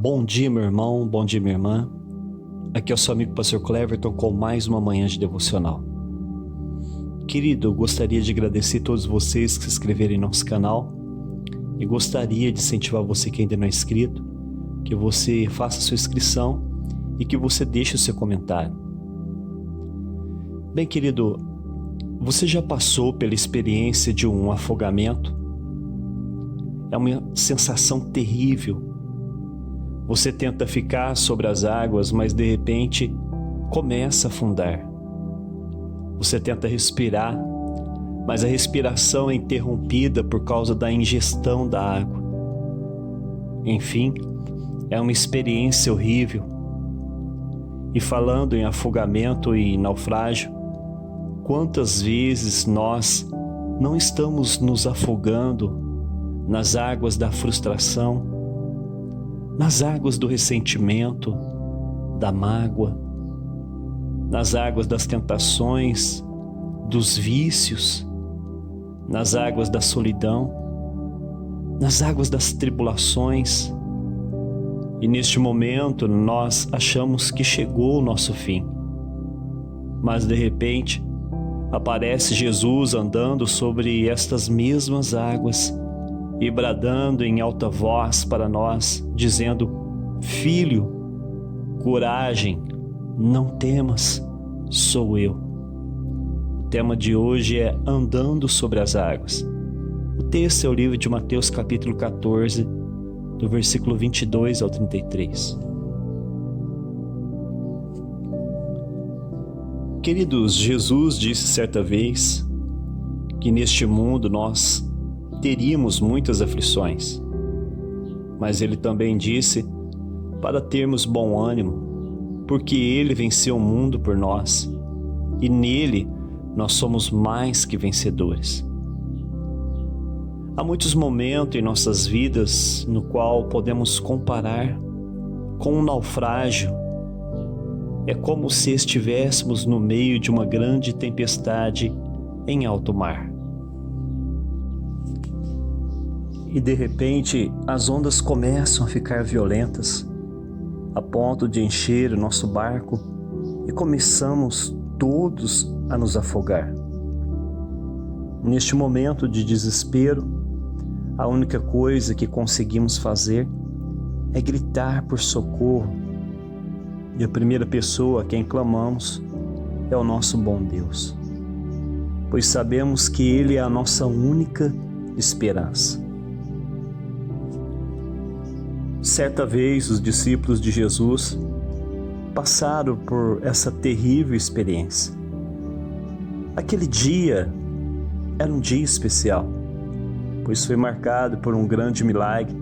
Bom dia, meu irmão, bom dia, minha irmã. Aqui é o seu amigo Pastor Cleverton com mais uma manhã de devocional. Querido, eu gostaria de agradecer a todos vocês que se inscreveram em nosso canal e gostaria de incentivar você que ainda não é inscrito, que você faça a sua inscrição e que você deixe o seu comentário. Bem, querido, você já passou pela experiência de um afogamento? É uma sensação terrível. Você tenta ficar sobre as águas, mas de repente começa a afundar. Você tenta respirar, mas a respiração é interrompida por causa da ingestão da água. Enfim, é uma experiência horrível. E falando em afogamento e naufrágio, quantas vezes nós não estamos nos afogando nas águas da frustração, nas águas do ressentimento, da mágoa, nas águas das tentações, dos vícios, nas águas da solidão, nas águas das tribulações. E neste momento nós achamos que chegou o nosso fim. Mas de repente aparece Jesus andando sobre estas mesmas águas e bradando em alta voz para nós, dizendo: Filho, coragem, não temas, sou eu. O tema de hoje é Andando sobre as Águas. O texto é o livro de Mateus capítulo 14, do versículo 22 ao 33. Queridos, Jesus disse certa vez que neste mundo nós teríamos muitas aflições, mas ele também disse para termos bom ânimo, porque ele venceu o mundo por nós e nele nós somos mais que vencedores. Há muitos momentos em nossas vidas no qual podemos comparar com um naufrágio. É como se estivéssemos no meio de uma grande tempestade em alto mar. E de repente as ondas começam a ficar violentas, a ponto de encher o nosso barco e começamos todos a nos afogar. Neste momento de desespero, a única coisa que conseguimos fazer é gritar por socorro. E a primeira pessoa a quem clamamos é o nosso bom Deus, pois sabemos que Ele é a nossa única esperança. Certa vez os discípulos de Jesus passaram por essa terrível experiência. Aquele dia era um dia especial, pois foi marcado por um grande milagre,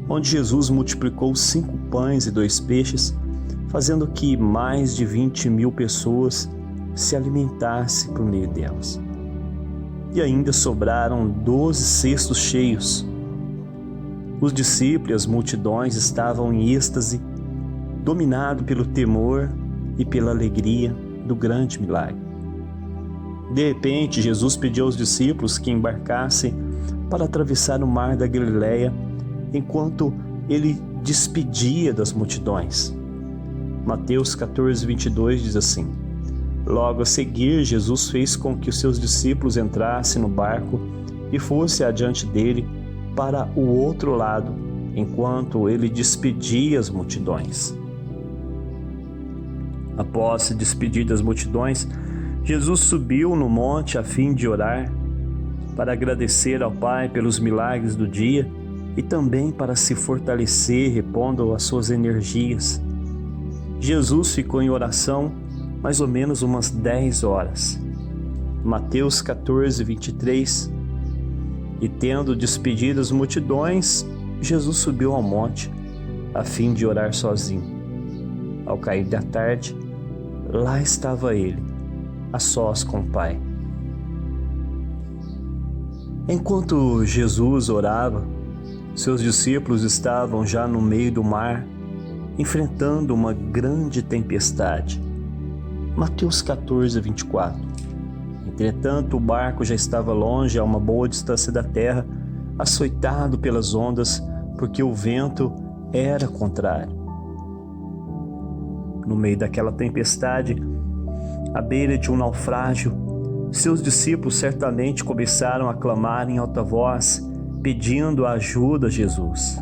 onde Jesus multiplicou 5 pães e 2 peixes, fazendo que mais de 20.000 pessoas se alimentassem por meio delas. E ainda sobraram 12 cestos cheios. Os discípulos e as multidões estavam em êxtase, dominados pelo temor e pela alegria do grande milagre. De repente, Jesus pediu aos discípulos que embarcassem para atravessar o mar da Galileia, enquanto ele despedia das multidões. Mateus 14, 22 diz assim: Logo a seguir, Jesus fez com que os seus discípulos entrassem no barco e fossem adiante dele para o outro lado, enquanto ele despedia as multidões. Após se despedir das multidões, Jesus subiu no monte a fim de orar, para agradecer ao Pai pelos milagres do dia e também para se fortalecer, repondo as suas energias. Jesus ficou em oração mais ou menos umas 10 horas. Mateus 14, 23. E tendo despedido as multidões, Jesus subiu ao monte, a fim de orar sozinho. Ao cair da tarde, lá estava ele, a sós com o Pai. Enquanto Jesus orava, seus discípulos estavam já no meio do mar, enfrentando uma grande tempestade. Mateus 14, 24. Entretanto, o barco já estava longe, a uma boa distância da terra, açoitado pelas ondas, porque o vento era contrário. No meio daquela tempestade, à beira de um naufrágio, seus discípulos certamente começaram a clamar em alta voz, pedindo ajuda a Jesus.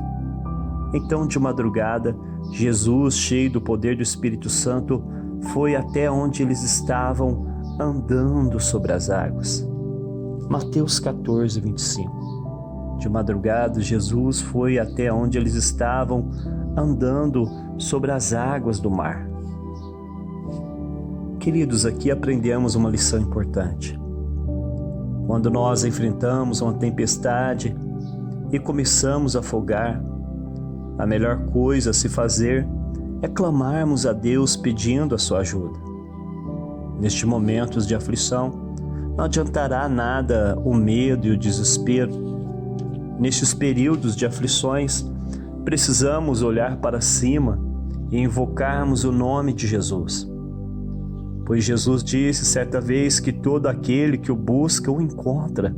Então, de madrugada, Jesus, cheio do poder do Espírito Santo, foi até onde eles estavam andando sobre as águas. Mateus 14, 25. De madrugada, Jesus foi até onde eles estavam andando sobre as águas do mar. Queridos, aqui aprendemos uma lição importante. Quando nós enfrentamos uma tempestade e começamos a afogar, a melhor coisa a se fazer é clamarmos a Deus pedindo a sua ajuda. Nestes momentos de aflição, não adiantará nada o medo e o desespero. Nestes períodos de aflições, precisamos olhar para cima e invocarmos o nome de Jesus. Pois Jesus disse certa vez que todo aquele que o busca o encontra.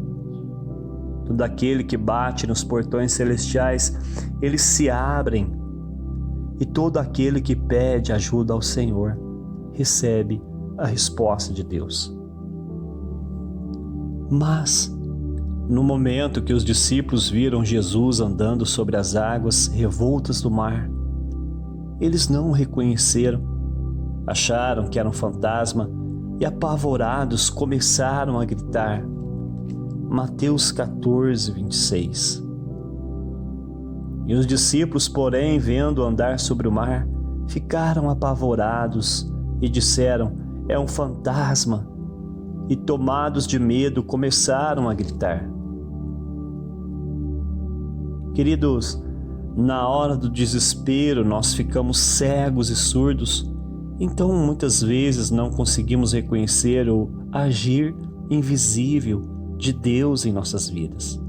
Todo aquele que bate nos portões celestiais, eles se abrem. E todo aquele que pede ajuda ao Senhor, recebe a resposta de Deus. Mas, no momento que os discípulos viram Jesus andando sobre as águas revoltas do mar, eles não o reconheceram. Acharam que era um fantasma e, apavorados, começaram a gritar. Mateus 14, 26. E os discípulos, porém, vendo andar sobre o mar, ficaram apavorados e disseram: é um fantasma. E, tomados de medo, começaram a gritar. Queridos, na hora do desespero, nós ficamos cegos e surdos. Então, muitas vezes não conseguimos reconhecer o agir invisível de Deus em nossas vidas.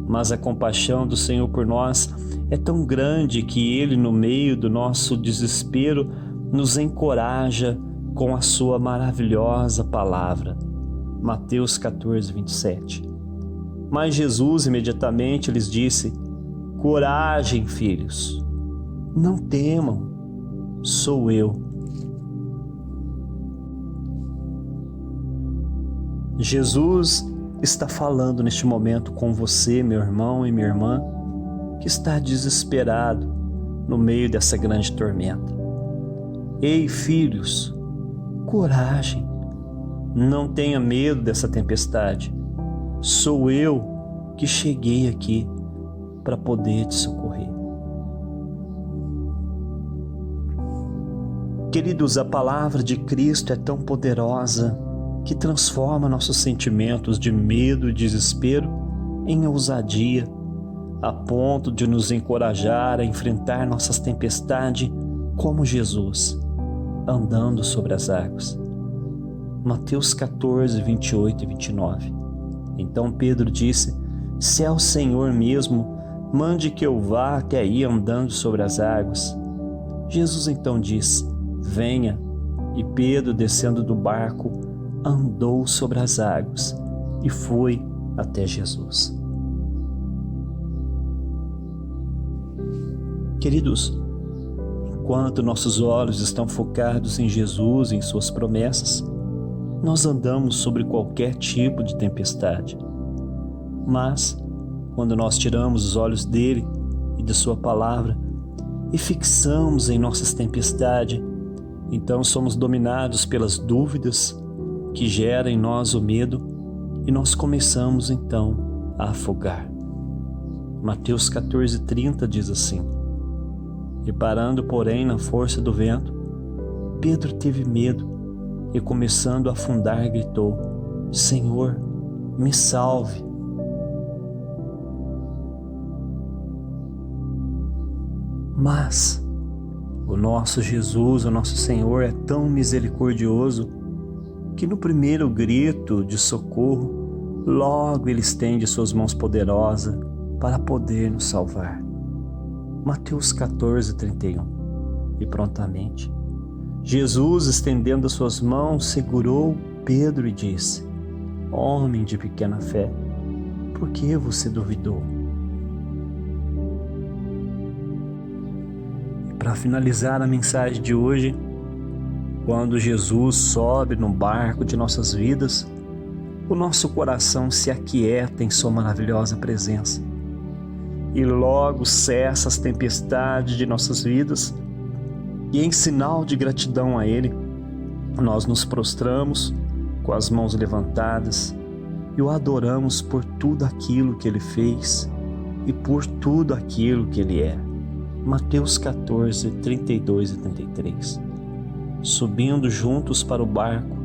Mas a compaixão do Senhor por nós é tão grande que Ele, no meio do nosso desespero, nos encoraja com a sua maravilhosa palavra. Mateus 14, 27. Mas Jesus imediatamente lhes disse: coragem, filhos, não temam, sou eu. Jesus está falando neste momento com você, meu irmão e minha irmã, que está desesperado no meio dessa grande tormenta. Ei, filhos, coragem, não tenha medo dessa tempestade. Sou eu que cheguei aqui para poder te socorrer. Queridos, a palavra de Cristo é tão poderosa que transforma nossos sentimentos de medo e desespero em ousadia, a ponto de nos encorajar a enfrentar nossas tempestades como Jesus, andando sobre as águas. Mateus 14, 28 e 29. Então Pedro disse: se é o Senhor mesmo, mande que eu vá até aí andando sobre as águas. Jesus então disse: venha. E Pedro, descendo do barco, andou sobre as águas e foi até Jesus. Queridos, enquanto nossos olhos estão focados em Jesus e em suas promessas, nós andamos sobre qualquer tipo de tempestade. Mas, quando nós tiramos os olhos dele e de sua palavra e fixamos em nossas tempestades, então somos dominados pelas dúvidas que geram em nós o medo e nós começamos então a afogar. Mateus 14:30 diz assim: reparando, porém, na força do vento, Pedro teve medo e, começando a afundar, gritou: Senhor, me salve. Mas o nosso Jesus, o nosso Senhor, é tão misericordioso que no primeiro grito de socorro, logo Ele estende suas mãos poderosas para poder nos salvar. Mateus 14:31. E prontamente, Jesus, estendendo as suas mãos, segurou Pedro e disse: Homem de pequena fé, por que você duvidou? para finalizar a mensagem de hoje, quando Jesus sobe no barco de nossas vidas, o nosso coração se aquieta em sua maravilhosa presença. E logo cessa as tempestades de nossas vidas, e em sinal de gratidão a Ele, nós nos prostramos com as mãos levantadas e o adoramos por tudo aquilo que Ele fez e por tudo aquilo que Ele é. Mateus 14, 32 e 33. Subindo juntos para o barco,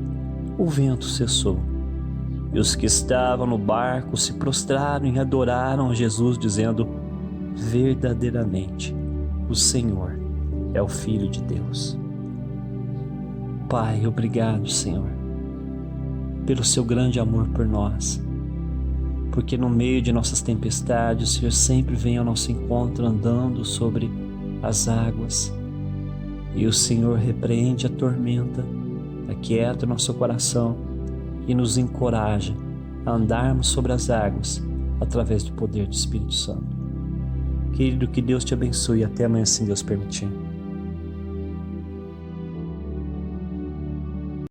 o vento cessou, e os que estavam no barco se prostraram e adoraram a Jesus, dizendo: verdadeiramente, o Senhor é o Filho de Deus. Pai, obrigado, Senhor, pelo seu grande amor por nós, porque no meio de nossas tempestades, o Senhor sempre vem ao nosso encontro andando sobre as águas, e o Senhor repreende a tormenta, aquieta o nosso coração e nos encoraja a andarmos sobre as águas através do poder do Espírito Santo. Querido, que Deus te abençoe e até amanhã, se Deus permitir.